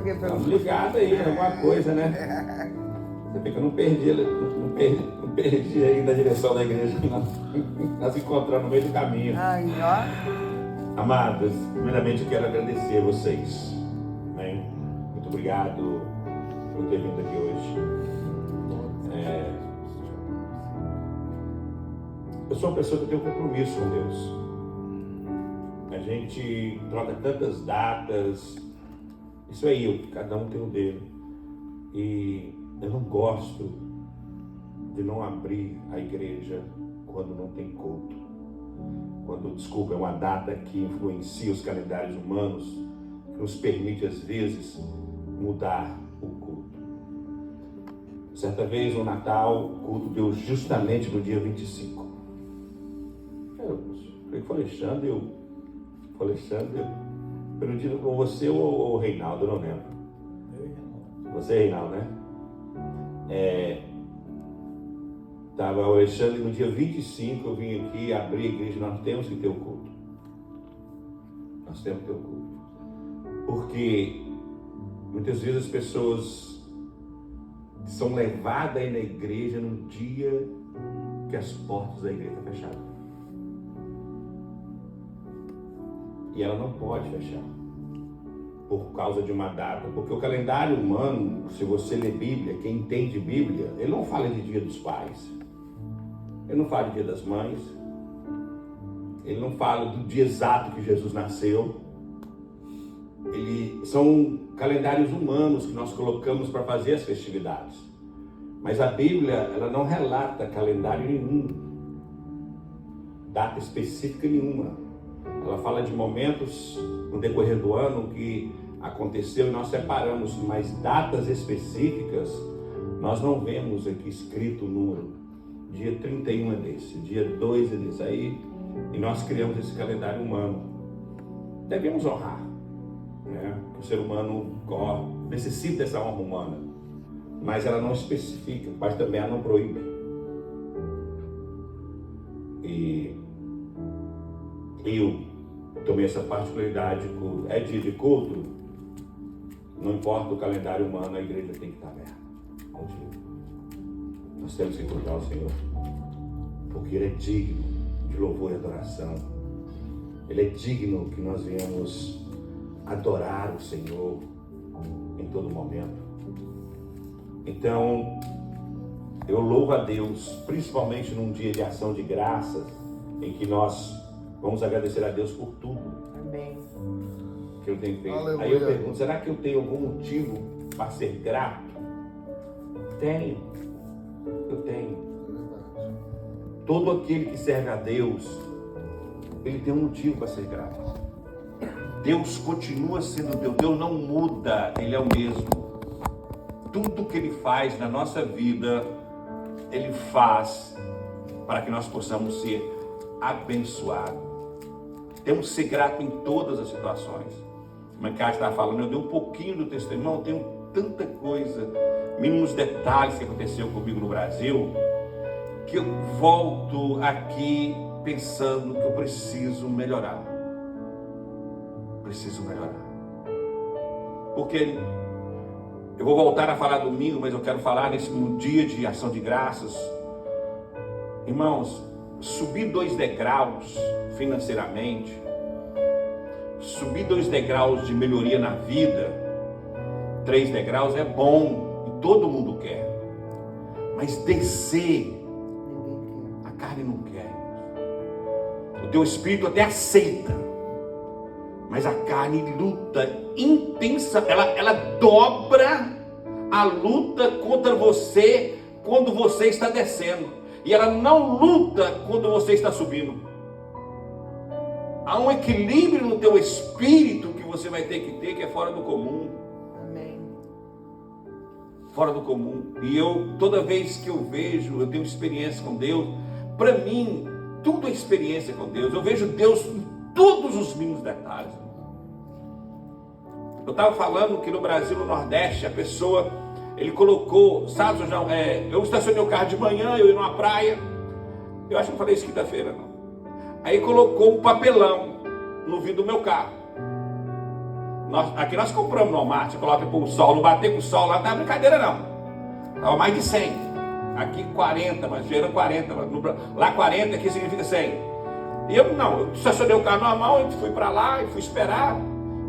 quê? Estamos ligados aí, alguma coisa, né? Você vê que eu não perdi ainda a direção da igreja, não. Nós encontramos no meio do caminho. Aí, ó. Amados, primeiramente eu quero agradecer a vocês. Amém? Muito obrigado por ter vindo aqui hoje. Eu sou uma pessoa que tem um compromisso com Deus. A gente troca tantas datas. Isso é eu, cada um tem o dele. E eu não gosto de não abrir a igreja quando não tem culto. Quando, desculpa, é uma data que influencia os calendários humanos, que nos permite, às vezes, mudar o culto. Certa vez, no Natal, o culto deu justamente no dia 25. Eu falei com o Alexandre, pelo dia com você ou o Reinaldo, eu não lembro. Você, Reinaldo, né? Estava o Alexandre no dia 25, eu vim aqui abrir a igreja, nós temos que ter o culto. Nós temos que ter o culto. Porque muitas vezes as pessoas são levadas aí na igreja no dia que as portas da igreja estão fechadas. E ela não pode fechar por causa de uma data, porque o calendário humano, se você lê Bíblia, quem entende Bíblia, ele não fala de dia dos pais, ele não fala de dia das mães, ele não fala do dia exato que Jesus nasceu. São calendários humanos que nós colocamos para fazer as festividades, mas a Bíblia, ela não relata calendário nenhum, data específica nenhuma. Ela fala de momentos no decorrer do ano que aconteceu e nós separamos, mas datas específicas nós não vemos aqui escrito o número. Dia 31 é desse, dia 2 é desse aí, e nós criamos esse calendário humano. Devemos honrar, né? O ser humano necessita dessa honra humana, mas ela não especifica, mas também ela não proíbe. E eu tomei essa particularidade, é dia de culto, não importa o calendário humano, a igreja tem que estar aberta. Nós temos que encontrar o Senhor, porque Ele é digno de louvor e adoração. Ele é digno que nós venhamos adorar o Senhor em todo momento. Então, eu louvo a Deus, principalmente num dia de ação de graças, em que nós vamos agradecer a Deus por tudo. Amém. Que eu tenho feito. Aleluia. Aí eu pergunto, será que eu tenho algum motivo para ser grato? Tenho. Eu tenho. Todo aquele que serve a Deus, ele tem um motivo para ser grato. Deus continua sendo Deus. Deus não muda, Ele é o mesmo. Tudo que Ele faz na nossa vida, Ele faz para que nós possamos ser abençoados. Temos que ser grato em todas as situações. Como a Cátia estava falando, eu dei um pouquinho do testemunho, eu tenho tanta coisa, mínimos detalhes que aconteceu comigo no Brasil, que eu volto aqui pensando que eu preciso melhorar. Preciso melhorar. Porque eu vou voltar a falar domingo, mas eu quero falar nesse dia de ação de graças. Irmãos, subir 2 degraus financeiramente, subir 2 degraus de melhoria na vida, 3 degraus é bom e todo mundo quer, mas descer, a carne não quer. O teu espírito até aceita, mas a carne luta intensa, ela dobra a luta contra você quando você está descendo, e ela não luta quando você está subindo. Há um equilíbrio no teu espírito que você vai ter que ter, que é fora do comum. Amém. Fora do comum. E eu, toda vez que eu vejo, eu tenho experiência com Deus. Para mim, tudo é experiência com Deus. Eu vejo Deus em todos os mínimos detalhes. Eu estava falando que no Brasil, no Nordeste, a pessoa, ele colocou, sabe, eu estacionei o carro de manhã, eu ia numa praia, eu acho que eu falei isso quinta-feira, não. Aí colocou um papelão no vidro do meu carro. Aqui nós compramos no Walmart, você coloca para o sol, não bater com o sol lá, não é brincadeira não. Estava mais de 100. Aqui 40, mas cheira 40. Lá 40, aqui significa 100. E eu estacionei o carro normal, fui para lá e fui esperar.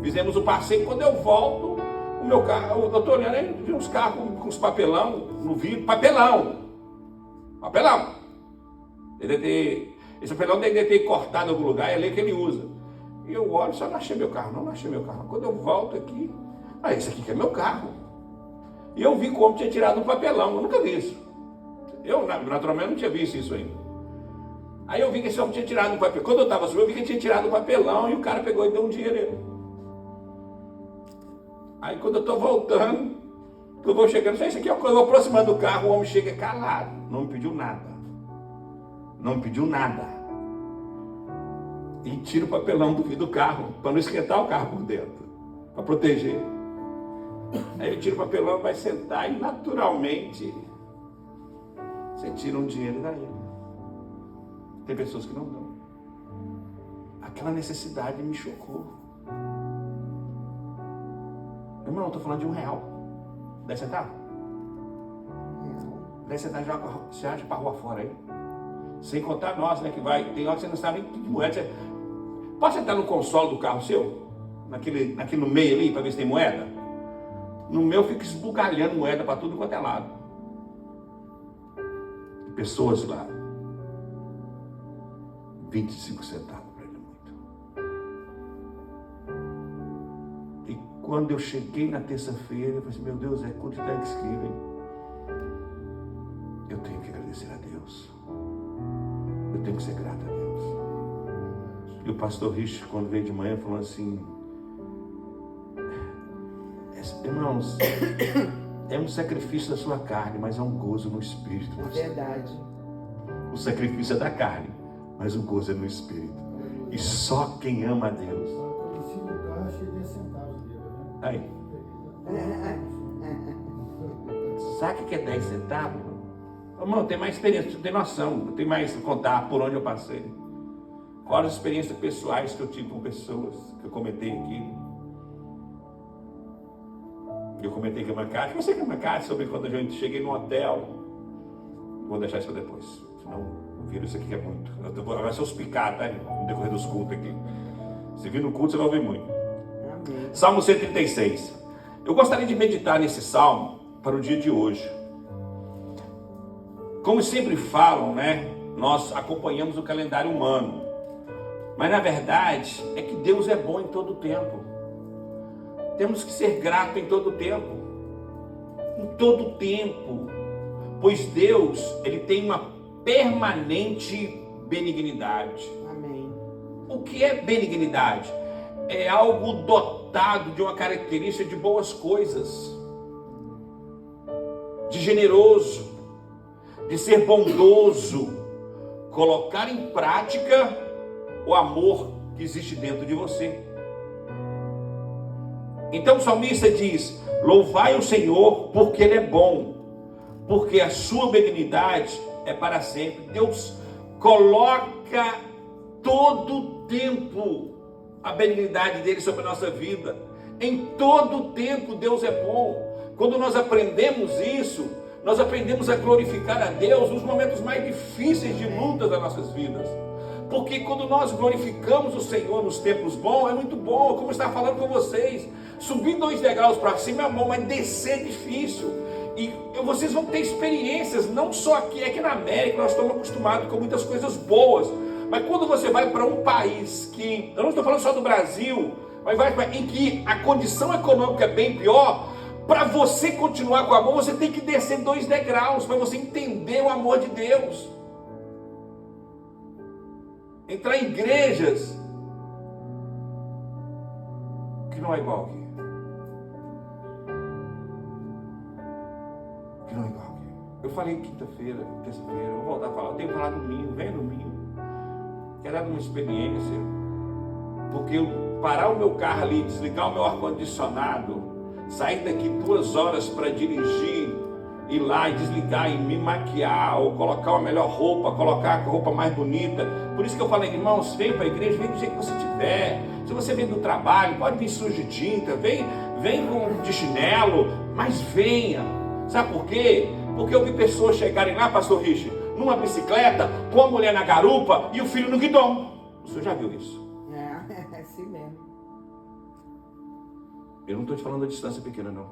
Fizemos o passeio. Quando eu volto, o meu carro, eu estou olhando aí, vi uns carros com uns papelão no vidro. Papelão. Esse papelão deve ter cortado em algum lugar, é ali que ele usa. E eu olho, só não achei meu carro. Quando eu volto aqui, esse aqui que é meu carro. E eu vi como tinha tirado um papelão, eu nunca vi isso. Eu, naturalmente, não tinha visto isso ainda. Aí eu vi que esse homem tinha tirado um papelão. Quando eu estava subindo, eu vi que ele tinha tirado um papelão e o cara pegou e deu um dinheiro nele. Aí quando eu estou voltando, eu vou chegando, isso aqui, eu vou aproximando do carro, o homem chega calado, não me pediu nada. E tira o papelão do vidro do carro, para não esquentar o carro por dentro, para proteger. Aí ele tira o papelão, vai sentar e naturalmente você tira um dinheiro daí. Tem pessoas que não dão. Aquela necessidade me chocou. Irmão, eu estou falando de R$1. 10 centavos? 10 centavos você acha para a rua fora aí. Sem contar nós, né? Que vai. Tem hora que você não sabe nem que moeda. Pode sentar no console do carro seu? Naquele no meio ali, para ver se tem moeda? No meu fica esbugalhando moeda para tudo quanto é lado. Pessoas lá. 25 centavos para ele muito. E quando eu cheguei na terça-feira, eu falei assim, meu Deus, é culto de Thanksgiving. Eu tenho que agradecer a Deus. Eu tenho que ser grato a Deus. E o pastor Rich, quando veio de manhã, falou assim, irmãos, é um sacrifício da sua carne, mas é um gozo no espírito. É verdade. O sacrifício é da carne, mas o gozo é no espírito. E só quem ama a Deus. Aí. Sabe o que é 10 centavos? Irmão, tem mais experiência, não tem noção, não tem mais contar por onde eu passei. Quais as experiências pessoais que eu tive com pessoas, que eu comentei aqui. Eu comentei com a Macate, você com a Macate, sobre quando a gente cheguei no hotel. Vou deixar isso para depois, senão vira isso aqui que é muito. Vai ser os picados, tá? No decorrer dos cultos aqui. Se vir no culto, você vai ouvir muito. Amém. Salmo 136. Eu gostaria de meditar nesse salmo para o dia de hoje. Como sempre falam, né? Nós acompanhamos o calendário humano. Mas na verdade é que Deus é bom em todo o tempo. Temos que ser gratos em todo o tempo. Em todo o tempo. Pois Deus, Ele tem uma permanente benignidade. Amém. O que é benignidade? É algo dotado de uma característica de boas coisas. De generoso. De ser bondoso. Colocar em prática o amor que existe dentro de você. Então o salmista diz, louvai o Senhor porque Ele é bom, porque a sua benignidade é para sempre. Deus coloca todo o tempo a benignidade dele sobre a nossa vida. Em todo o tempo Deus é bom. Quando nós aprendemos isso, nós aprendemos a glorificar a Deus nos momentos mais difíceis de luta das nossas vidas. Porque quando nós glorificamos o Senhor nos tempos bons, é muito bom, como eu estava falando com vocês. Subir 2 degraus para cima é bom, mas descer é difícil. E vocês vão ter experiências, não só aqui, é que na América nós estamos acostumados com muitas coisas boas. Mas quando você vai para um país que, eu não estou falando só do Brasil, mas vai em que a condição econômica é bem pior, para você continuar com o amor, você tem que descer 2 degraus, para você entender o amor de Deus. Entrar em igrejas que não é igual aqui. Que não é igual aqui. Eu falei quinta-feira, terça-feira, vou voltar a falar. Eu tenho falado domingo, vem domingo. Quero dar uma experiência. Porque eu parar o meu carro ali, desligar o meu ar-condicionado, sair daqui 2 horas para dirigir ir lá e desligar e me maquiar, ou colocar uma melhor roupa, colocar a roupa mais bonita. Por isso que eu falei, irmãos, vem para a igreja, vem do jeito que você tiver. Se você vem do trabalho, pode vir sujo de tinta, vem de chinelo, mas venha. Sabe por quê? Porque eu vi pessoas chegarem lá, pastor Rich, numa bicicleta, com a mulher na garupa e o filho no guidão. O senhor já viu isso? É assim mesmo. Eu não estou te falando da distância pequena, não.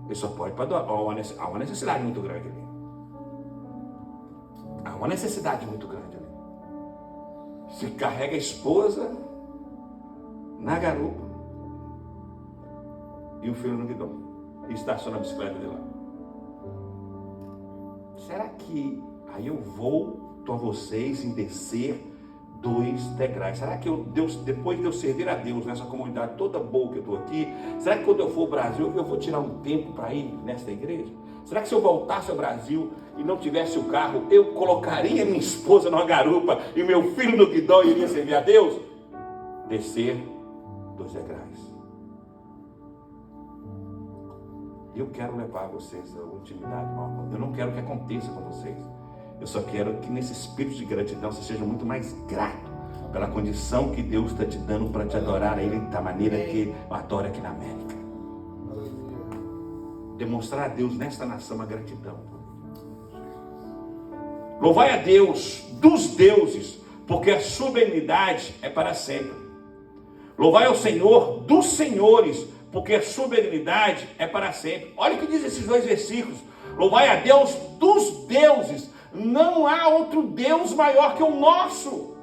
Ele só pode para doar. Há uma necessidade muito grande ali. Há uma necessidade muito grande ali. Se carrega a esposa na garupa e o filho no guidão. E estaciona a bicicleta de lá. Será que aí eu volto a vocês em descer 2 degraus? Será que Deus, depois de eu servir a Deus nessa comunidade toda boa que eu estou aqui, será que quando eu for ao Brasil eu vou tirar um tempo para ir nesta igreja? Será que se eu voltasse ao Brasil e não tivesse o carro, eu colocaria minha esposa numa garupa e meu filho no guidão e iria servir a Deus? Descer 2 degraus. Eu quero levar vocês à intimidade, irmão. Eu não quero que aconteça com vocês. Eu só quero que nesse espírito de gratidão você seja muito mais grato pela condição que Deus está te dando para te adorar a Ele da maneira que Ele adora aqui na América. Demonstrar a Deus nesta nação a gratidão. Louvai a Deus dos deuses, porque a sua benignidade é para sempre. Louvai ao Senhor dos senhores, porque a sua benignidade é para sempre. Olha o que diz esses 2 versículos. Louvai a Deus dos deuses. Não há outro Deus maior que o nosso.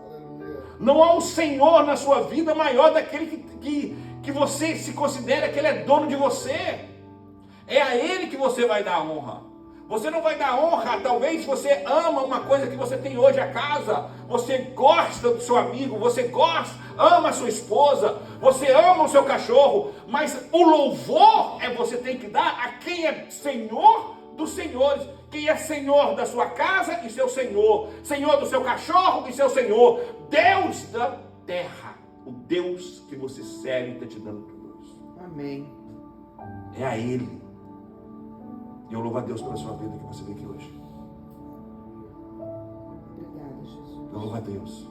Não há um Senhor na sua vida maior daquele que você se considera que Ele é dono de você. É a Ele que você vai dar honra. Você não vai dar honra, talvez você ama uma coisa que você tem hoje a casa, você gosta do seu amigo, você ama a sua esposa, você ama o seu cachorro, mas o louvor você tem que dar a quem é Senhor dos senhores, quem é Senhor da sua casa e seu Senhor, Senhor do seu cachorro e seu Senhor, Deus da terra, o Deus que você serve está te dando tudo isso. Amém. É a Ele. E eu louvo a Deus pela sua vida que você veio aqui hoje. Obrigada, Jesus. Eu louvo a Deus.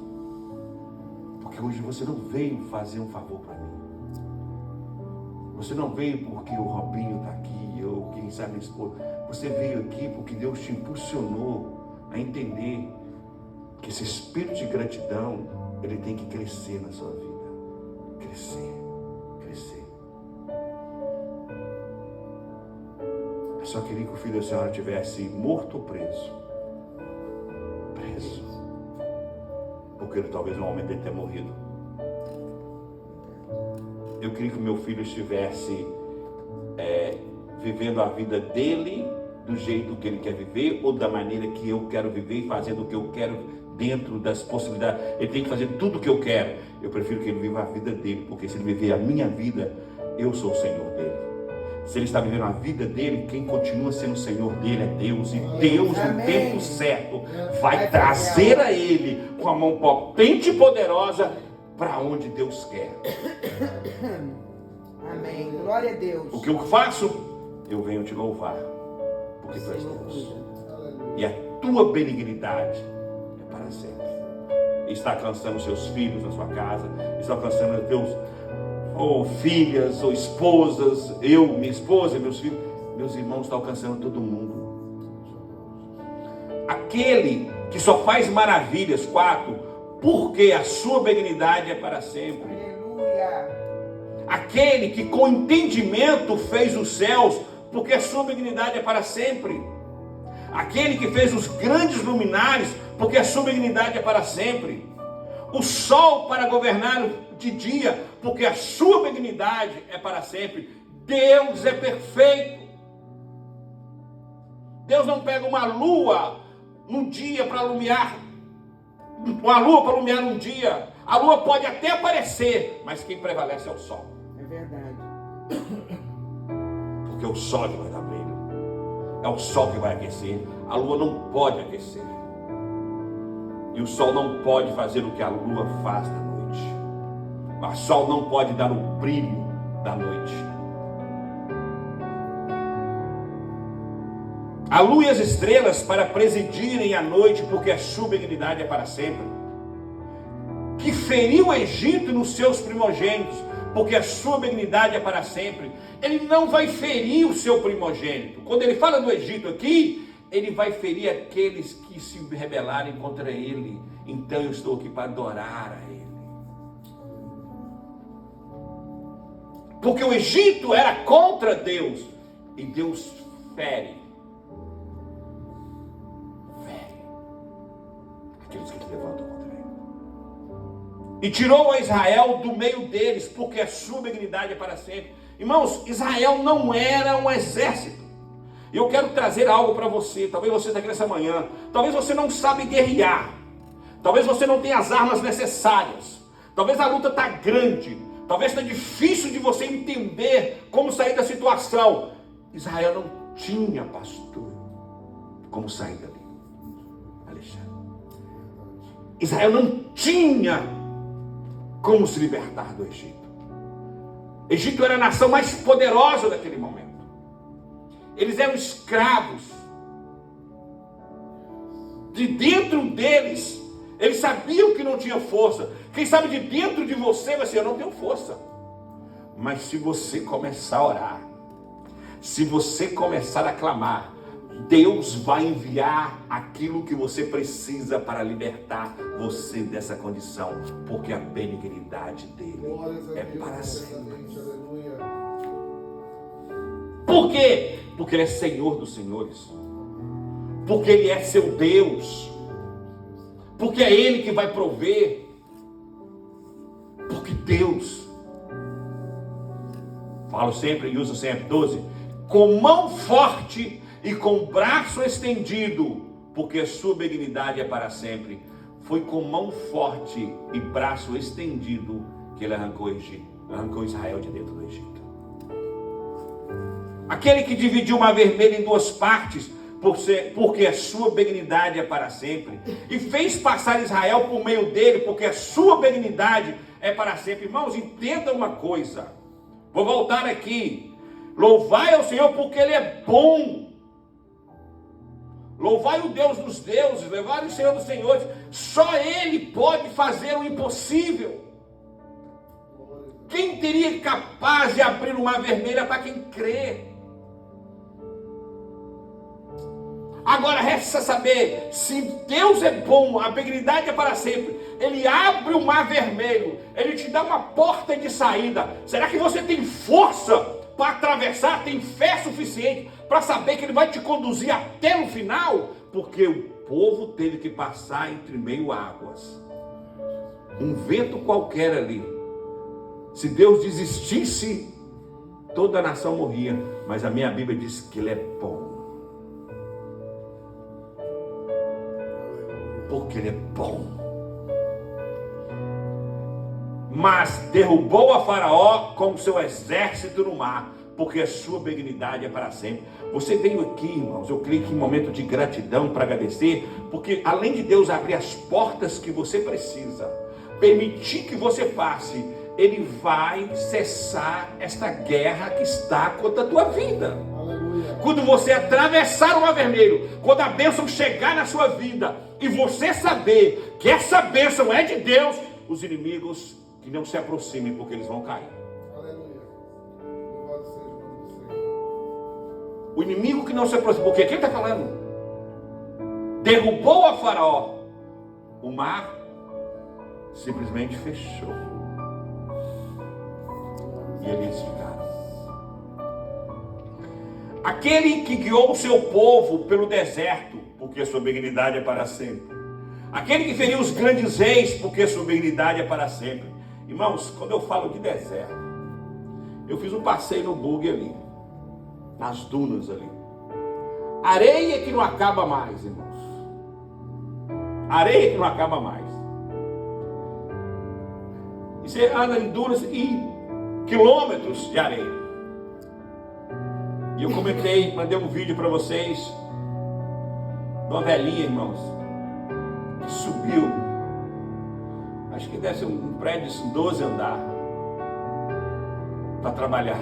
Porque hoje você não veio fazer um favor para mim. Você não veio porque o Robinho está aqui, ou quem sabe a esposa. Você veio aqui porque Deus te impulsionou a entender que esse espírito de gratidão, ele tem que crescer na sua vida. Crescer, crescer. Eu só queria que o filho da senhora tivesse morto ou preso. Preso. Porque ele talvez no momento dele tenha morrido. Eu queria que o meu filho estivesse vivendo a vida dele do jeito que ele quer viver, ou da maneira que eu quero viver, fazendo o que eu quero dentro das possibilidades. Ele tem que fazer tudo o que eu quero. Eu prefiro que ele viva a vida dele, porque se ele viver a minha vida, eu sou o Senhor dele. Se ele está vivendo a vida dele, quem continua sendo o Senhor dele é Deus. E Deus, no tempo certo, vai trazer a ele com a mão potente e poderosa para onde Deus quer. Amém. Glória a Deus. O que eu faço? Eu venho te louvar, porque tu és Deus. E a tua benignidade é para sempre. Está alcançando seus filhos na sua casa, está alcançando teus filhas ou esposas, minha esposa, meus filhos, meus irmãos, está alcançando todo mundo. Aquele que só faz maravilhas, 4, porque a sua benignidade é para sempre. Aleluia. Aquele que com entendimento fez os céus, porque a sua benignidade é para sempre. Aquele que fez os grandes luminares, porque a sua benignidade é para sempre. O sol para governar de dia, porque a sua benignidade é para sempre. Deus é perfeito. Deus não pega uma lua num dia para iluminar, um dia. A lua pode até aparecer, mas quem prevalece é o sol. É verdade. Porque é o sol que vai dar brilho. É o sol que vai aquecer. A lua não pode aquecer. E o sol não pode fazer o que a lua faz da noite. O sol não pode dar o brilho da noite. a lua e as estrelas para presidirem a noite, porque a sua benignidade é para sempre. Que feriu o Egito nos seus primogênitos, porque a sua benignidade é para sempre. Ele não vai ferir o seu primogênito. Quando ele fala do Egito aqui, ele vai ferir aqueles que se rebelarem contra ele. Então eu estou aqui para adorar a ele. Porque o Egito era contra Deus, e Deus fere aqueles que se levantam contra ele. E tirou a Israel do meio deles, porque a sua benignidade é para sempre. Irmãos, Israel não era um exército. E eu quero trazer algo para você. Talvez você está aqui nessa manhã. Talvez você não sabe guerrear. Talvez você não tenha as armas necessárias. Talvez a luta está grande. Talvez está difícil de você entender como sair da situação. Israel não tinha, pastor, como sair dali. Alexandre. Israel não tinha como se libertar do Egito. Egito era a nação mais poderosa daquele momento. Eles eram escravos. De dentro deles, eles sabiam que não tinha força. Quem sabe de dentro de você vai ser: eu não tenho força. Mas se você começar a orar, se você começar a clamar, Deus vai enviar aquilo que você precisa para libertar você dessa condição, porque a benignidade dele é para sempre. Por quê? Porque ele é Senhor dos senhores, porque ele é seu Deus, porque é ele que vai prover, porque Deus, falo sempre e uso sempre, 12, com mão forte e com braço estendido, porque a sua benignidade é para sempre. Foi com mão forte e braço estendido que ele arrancou Israel de dentro do Egito. Aquele que dividiu o mar vermelho em duas partes, porque a sua benignidade é para sempre, e fez passar Israel por meio dele, porque a sua benignidade é para sempre. Irmãos, entenda uma coisa. Vou voltar aqui. Louvai ao Senhor porque ele é bom. Louvai o Deus dos deuses, louvai o Senhor dos senhores. Só ele pode fazer o impossível. Quem teria capaz de abrir o mar vermelho para quem crê? Agora resta saber, se Deus é bom, a benignidade é para sempre, ele abre o mar vermelho, ele te dá uma porta de saída. Será que você tem força para atravessar? Tem fé suficiente para saber que ele vai te conduzir até o final? Porque o povo teve que passar entre meio águas, um vento qualquer ali. Se Deus desistisse, toda a nação morria. Mas a minha Bíblia diz que ele é bom, porque ele é bom. Mas derrubou a Faraó com seu exército no mar, porque a sua benignidade é para sempre. Você veio aqui, irmãos, eu creio que em momento de gratidão para agradecer, porque além de Deus abrir as portas que você precisa, permitir que você passe, ele vai cessar esta guerra que está contra a tua vida. Aleluia. Quando você atravessar o mar vermelho, quando a bênção chegar na sua vida, e você saber que essa bênção é de Deus, os inimigos que não se aproximem, porque eles vão cair. Aleluia. Louvado seja o nome do Senhor. O inimigo que não se aproxima, porque quem está falando? Derrubou a Faraó, o mar simplesmente fechou, e eles ficaram. Aquele que guiou o seu povo pelo deserto, porque a sua benignidade é para sempre. Aquele que feriu os grandes reis, porque a sua benignidade é para sempre. Irmãos, quando eu falo de deserto, eu fiz um passeio no bug ali, nas dunas ali. Areia que não acaba mais, irmãos. Areia que não acaba mais. E você anda em dunas e quilômetros de areia. E eu comentei, mandei um vídeo para vocês de uma velhinha, irmãos, que subiu, acho que deve ser um prédio de 12 andares, para trabalhar.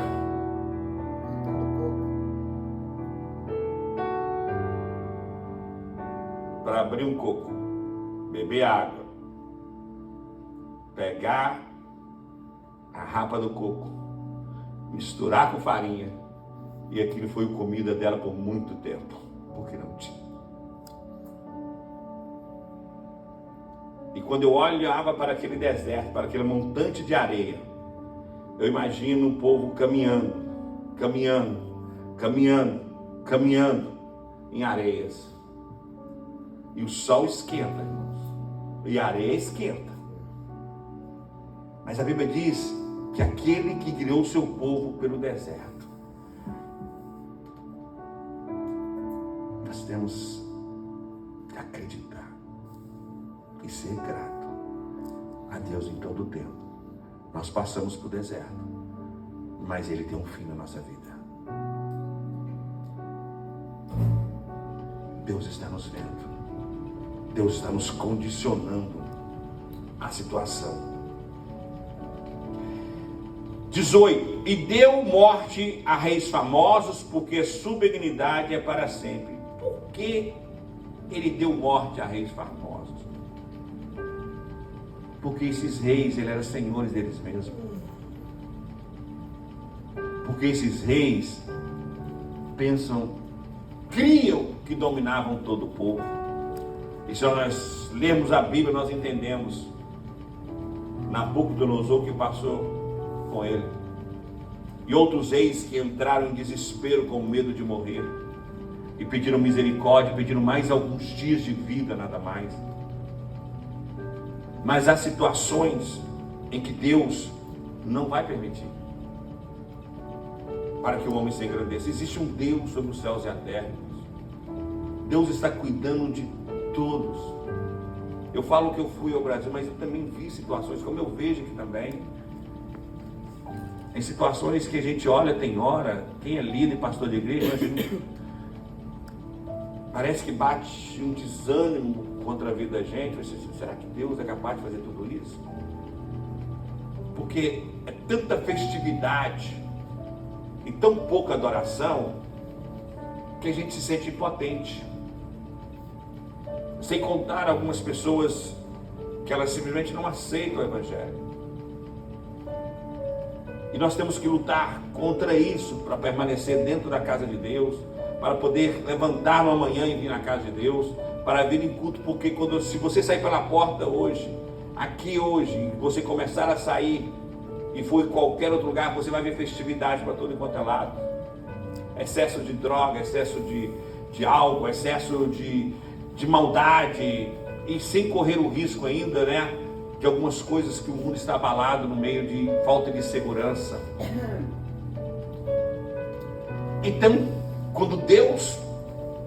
para abrir um coco, beber água, pegar a rapa do coco, misturar com farinha, e aquilo foi comida dela por muito tempo, porque não tinha. E quando eu olhava para aquele deserto, para aquele montante de areia, eu imagino o povo caminhando em areias. E o sol esquenta, irmãos, e a areia esquenta. Mas a Bíblia diz que aquele que guiou o seu povo pelo deserto, nós temos que acreditar e ser grato a Deus em todo o tempo. Nós passamos por deserto, mas Ele tem um fim na nossa vida. Deus está nos vendo. Deus está nos condicionando à situação. 18. E deu morte a reis famosos, porque sua benignidade é para sempre. Por que Ele deu morte a reis famosos? Porque esses reis, eles eram senhores deles mesmos. Porque esses reis criam que dominavam todo o povo. E se nós lermos a Bíblia, nós entendemos Nabucodonosor que passou com ele, e outros reis que entraram em desespero com medo de morrer, e pediram misericórdia, pediram mais alguns dias de vida, nada mais. Mas há situações em que Deus não vai permitir para que o homem se engrandeça. Existe um Deus sobre os céus e a terra. Deus está cuidando de todos. Eu falo que eu fui ao Brasil, mas eu também vi situações, como eu vejo aqui também. Em situações que a gente olha, tem hora, quem é líder e pastor de igreja, parece que bate um desânimo contra a vida da gente. Será que Deus é capaz de fazer tudo isso? Porque é tanta festividade e tão pouca adoração que a gente se sente impotente. Sem contar algumas pessoas que elas simplesmente não aceitam o Evangelho. E nós temos que lutar contra isso para permanecer dentro da casa de Deus, para poder levantar no amanhã e vir na casa de Deus, para vir em culto, porque se você sair pela porta hoje, aqui hoje, você começar a sair e for em qualquer outro lugar, você vai ver festividade para todo enquanto é lado. Excesso de droga, excesso de álcool, excesso de maldade, e sem correr o risco ainda, né, de algumas coisas que o mundo está abalado no meio de falta de segurança. Então, quando Deus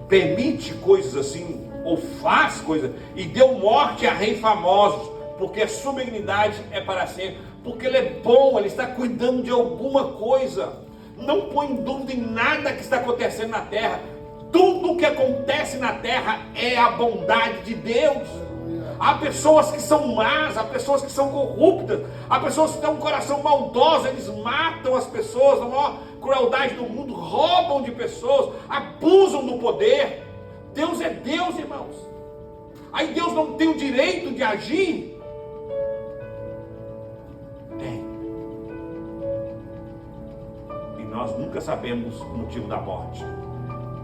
permite coisas assim, ou faz coisas, e deu morte a reis famosos, porque a sua benignidade é para sempre, porque Ele é bom, Ele está cuidando de alguma coisa. Não põe em dúvida em nada que está acontecendo na terra. Tudo que acontece na terra é a bondade de Deus. Há pessoas que são más, há pessoas que são corruptas, há pessoas que têm um coração maldoso, eles matam as pessoas, a maior crueldade do mundo, roubam de pessoas, abusam do poder. Deus é Deus, irmãos. Aí Deus não tem o direito de agir? Tem. E nós nunca sabemos o motivo da morte.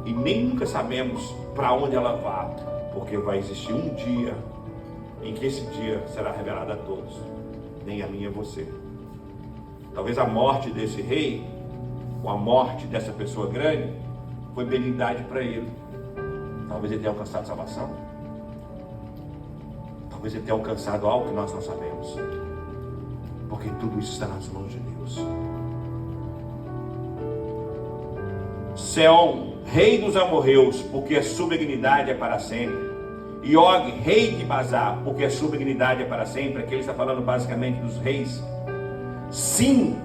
E nem nunca sabemos para onde ela vai, porque vai existir um dia em que esse dia será revelado a todos, nem a mim e a você. Talvez a morte desse rei, ou a morte dessa pessoa grande, foi benignidade para ele. Talvez ele tenha alcançado salvação. Talvez ele tenha alcançado algo que nós não sabemos, porque tudo isso está nas mãos de Deus. Seom, rei dos amorreus, porque a sua benignidade é para sempre. E Og, rei de Bazar, porque a sua benignidade é para sempre. Aqui ele está falando basicamente dos reis. Sim,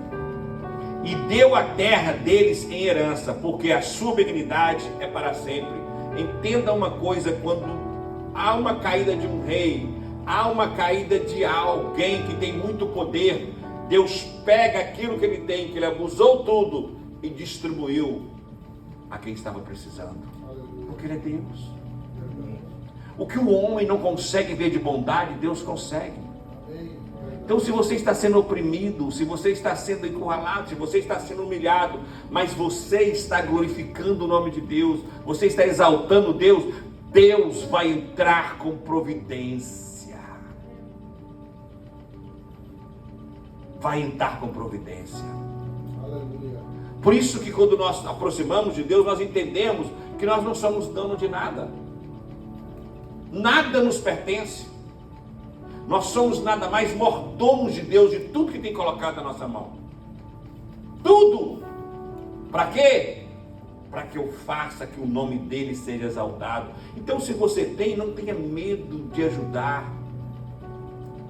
e deu a terra deles em herança, porque a sua benignidade é para sempre. Entenda uma coisa: quando há uma caída de um rei, há uma caída de alguém que tem muito poder, Deus pega aquilo que ele tem, que ele abusou tudo, e distribuiu a quem estava precisando, porque Ele é Deus. O que o homem não consegue ver de bondade, Deus consegue. Então, se você está sendo oprimido, se você está sendo encurralado, se você está sendo humilhado, mas você está glorificando o nome de Deus, você está exaltando Deus, Deus vai entrar com providência. Vai entrar com providência. Aleluia. Por isso que quando nós aproximamos de Deus, nós entendemos que nós não somos dono de nada. Nada nos pertence. Nós somos nada mais mordomos de Deus, de tudo que tem colocado na nossa mão. Tudo. Para quê? Para que eu faça que o nome dele seja exaltado. Então, se você tem, não tenha medo de ajudar.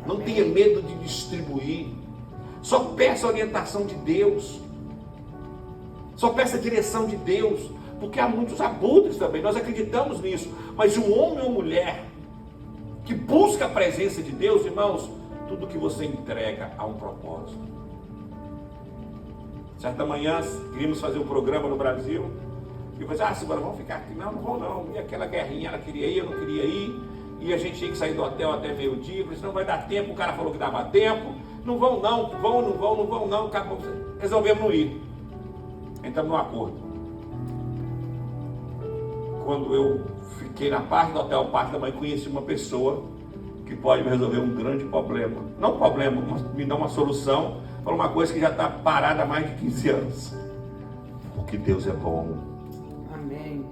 Não tenha medo de distribuir. Só peça a orientação de Deus. Só peça a direção de Deus. Porque há muitos abutres também, nós acreditamos nisso. Mas um homem ou mulher que busca a presença de Deus, irmãos, tudo que você entrega há um propósito. Certa manhã, queríamos fazer um programa no Brasil, e eu falei, Silvana, vamos ficar aqui. Não vou não. E aquela guerrinha, ela queria ir, eu não queria ir, e a gente tinha que sair do hotel até meio-dia. Eu falei, não vai dar tempo, o cara falou que dava tempo, não vão não, acabou. Resolvemos não ir. Entramos num acordo. Quando eu fiquei na parte do hotel, parte da manhã, conheci uma pessoa que pode me resolver um grande problema. Não um problema, mas me dá uma solução para uma coisa que já está parada há mais de 15 anos. Porque Deus é bom. Amém.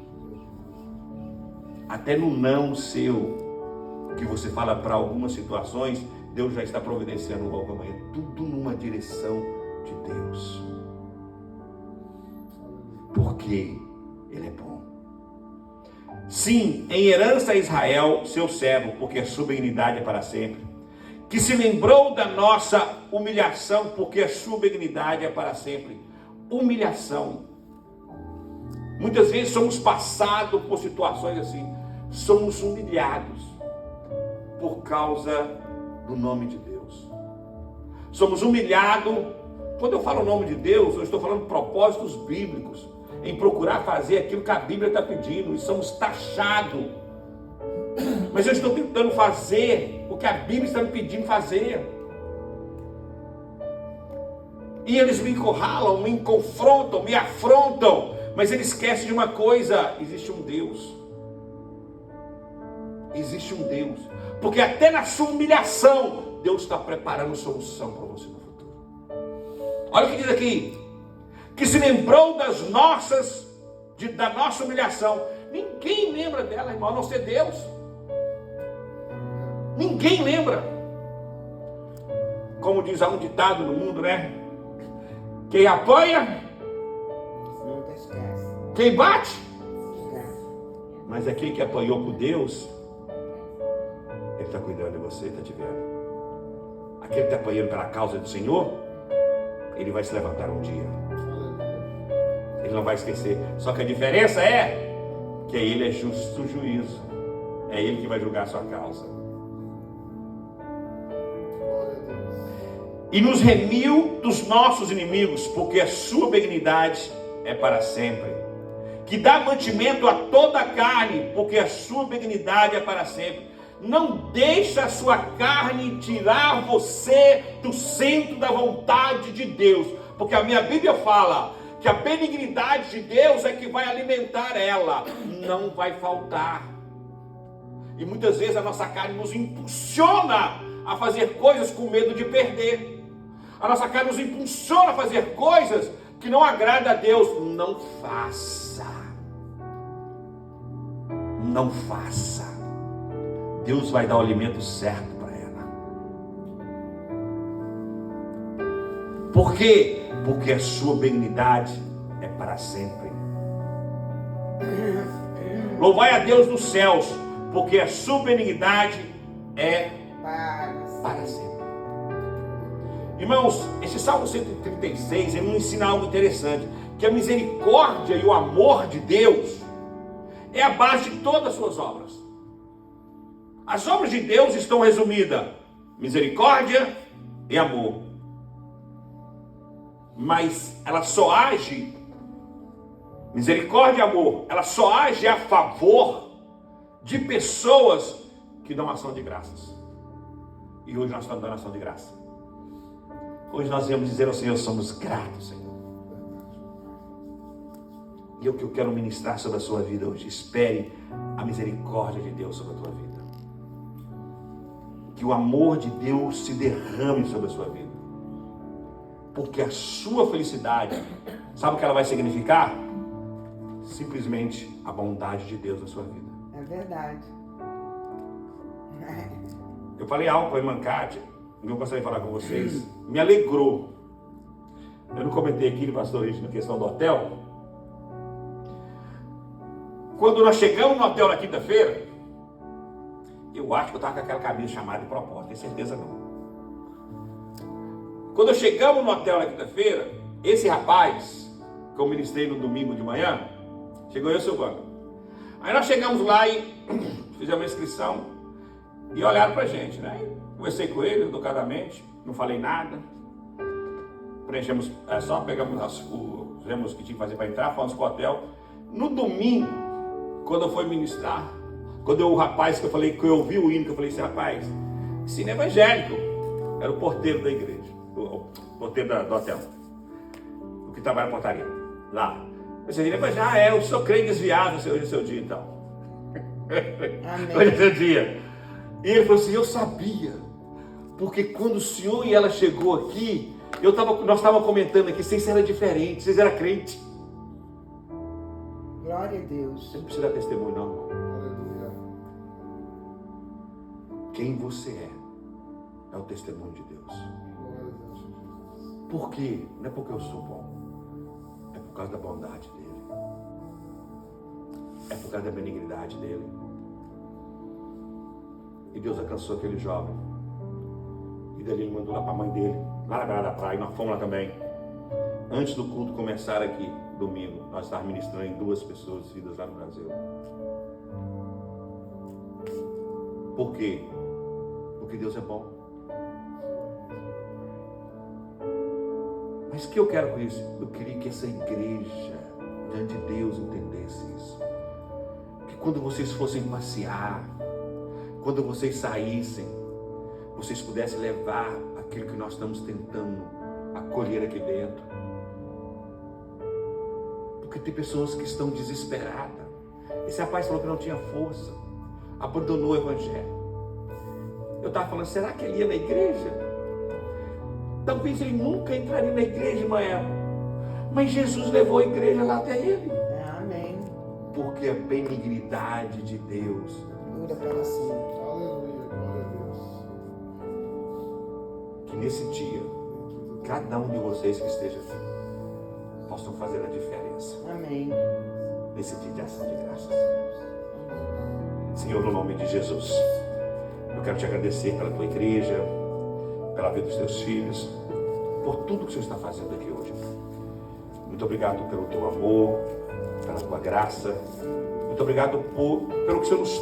Até no não seu, que você fala para algumas situações, Deus já está providenciando logo amanhã. Tudo numa direção de Deus. Porque Ele é bom. Sim, em herança a Israel, seu servo, porque a sua benignidade é para sempre. Que se lembrou da nossa humilhação, porque a sua benignidade é para sempre. Humilhação. Muitas vezes somos passados por situações assim. Somos humilhados por causa do nome de Deus. Somos humilhados. Quando eu falo o nome de Deus, eu estou falando de propósitos bíblicos. Em procurar fazer aquilo que a Bíblia está pedindo, e somos taxados. Mas eu estou tentando fazer o que a Bíblia está me pedindo fazer. E eles me encurralam, me confrontam, me afrontam, mas eles esquecem de uma coisa: existe um Deus. Existe um Deus. Porque até na sua humilhação, Deus está preparando solução para você no futuro. Olha o que diz aqui. Que se lembrou da nossa humilhação. Ninguém lembra dela, irmão, a não ser Deus. Ninguém lembra. Como diz há um ditado no mundo, né? Quem apanha, Nunca esquece. quem bate. Esquece. Mas aquele que apanhou por Deus, Ele está cuidando de você, está te vendo. Aquele que está apanhando pela causa do Senhor, ele vai se levantar um dia. Ele não vai esquecer. Só que a diferença é que Ele é justo juízo. É Ele que vai julgar a sua causa. E nos remiu dos nossos inimigos, porque a sua benignidade é para sempre. Que dá mantimento a toda a carne, porque a sua benignidade é para sempre. Não deixa a sua carne tirar você do centro da vontade de Deus. Porque a minha Bíblia fala que a benignidade de Deus é que vai alimentar ela, não vai faltar. E muitas vezes a nossa carne nos impulsiona a fazer coisas com medo de perder. A nossa carne nos impulsiona a fazer coisas que não agrada a Deus. Não faça. Não faça. Deus vai dar o alimento certo para ela. Por quê? Porque a sua benignidade é para sempre. Louvai a Deus nos céus, porque a sua benignidade é para sempre. Irmãos, esse Salmo 136, ele nos ensina algo interessante, que a misericórdia e o amor de Deus é a base de todas as suas obras. As obras de Deus estão resumidas: misericórdia e amor. Mas ela só age, misericórdia e amor, ela só age a favor de pessoas que dão ação de graças. E hoje nós estamos dando ação de graça. Hoje nós viemos dizer ao Senhor, somos gratos, Senhor. E é o que eu quero ministrar sobre a sua vida hoje. Espere a misericórdia de Deus sobre a tua vida. Que o amor de Deus se derrame sobre a sua vida. Porque a sua felicidade, sabe o que ela vai significar? Simplesmente a bondade de Deus na sua vida. É verdade. Eu falei algo para a irmã Kátia, que eu gostaria de falar com vocês. Me alegrou. Eu não comentei aqui, pastor Rich, na questão do hotel. Quando nós chegamos no hotel na quinta-feira, eu acho que eu estava com aquela camisa chamada de propósito, tenho certeza não. Quando chegamos no hotel na quinta-feira, esse rapaz, que eu ministrei no domingo de manhã, chegou eu e o Silvano. Aí nós chegamos lá e fizemos a inscrição e olharam pra gente, né? Conversei com ele educadamente, não falei nada. Preenchemos, só pegamos fizemos o que tinha que fazer para entrar, fomos pro hotel. No domingo, quando eu fui ministrar, o rapaz que eu falei, que eu ouvi o hino, que eu falei, esse rapaz, esse hino é evangélico, era o porteiro da igreja, o porteiro do hotel, o que trabalha na portaria, lá. Esse hino é evangélico, eu sou crente desviado, hoje é seu dia então. Amém. Hoje é seu dia. E ele falou assim, eu sabia, porque quando o senhor e ela chegou aqui, nós estávamos comentando aqui, vocês eram diferentes, vocês eram crentes. Glória a Deus. Você não precisa dar testemunho não, irmão. Quem você é o testemunho de Deus. Por quê? Não é porque eu sou bom, é por causa da bondade dele, é por causa da benignidade dele. E Deus alcançou aquele jovem, e dali ele mandou lá para a mãe dele, lá na beira da praia, e nós fomos lá também. Antes do culto começar aqui, domingo, nós estávamos ministrando em 2 pessoas vidas lá no Brasil. Por quê? Porque Deus é bom. Mas o que eu quero com isso? Eu queria que essa igreja, diante de Deus, entendesse isso. Que quando vocês fossem passear, quando vocês saíssem, vocês pudessem levar aquilo que nós estamos tentando acolher aqui dentro. Porque tem pessoas que estão desesperadas. Esse rapaz falou que não tinha força, abandonou o evangelho. Eu estava falando, será que ele ia na igreja? Talvez ele nunca entraria na igreja, manhã. Mas Jesus levou a igreja lá até ele. Amém. Porque a benignidade de Deus Dura para sempre. Aleluia, glória a Deus. que nesse dia, cada um de vocês que esteja aqui, possam fazer a diferença. Amém. Nesse dia de ação de graças. Senhor, no nome de Jesus, eu quero te agradecer pela tua igreja, pela vida dos teus filhos, por tudo que o Senhor está fazendo aqui hoje. Muito obrigado pelo teu amor, pela tua graça. Muito obrigado pelo que o Senhor nos